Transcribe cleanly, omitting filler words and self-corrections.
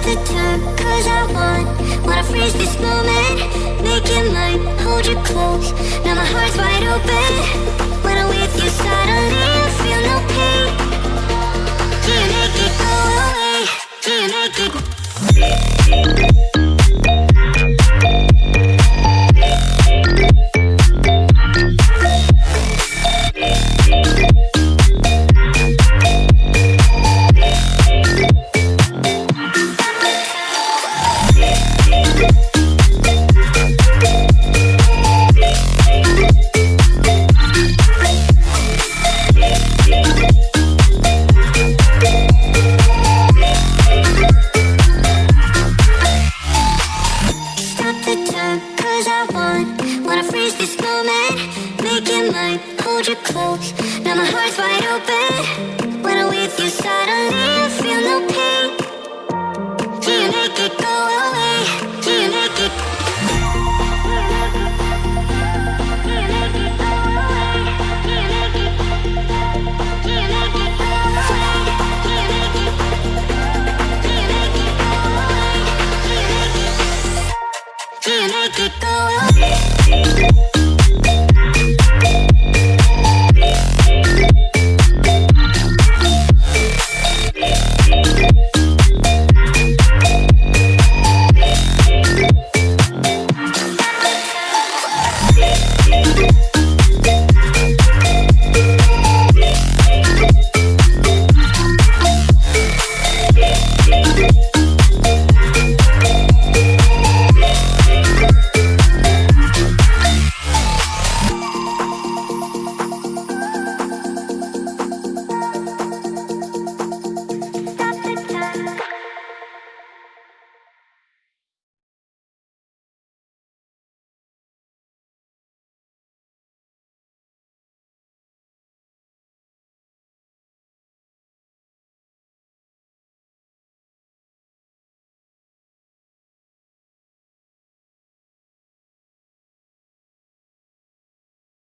the time, cause I wanna freeze this moment. Make it mine, hold you close. Now my heart's wide open. When I'm with you, suddenly I feel no pain. Do you make it go away? Do you make it? Wanna freeze this moment, make it mine, hold you close. Now my heart's wide open. When I'm with you, suddenly I feel no pain. Do you make it go away? Do you make it? Do you make it go away? Do you make it? Do you make it go away? Do you make it? Do you make it go away? Do you make it? Do you make it go away?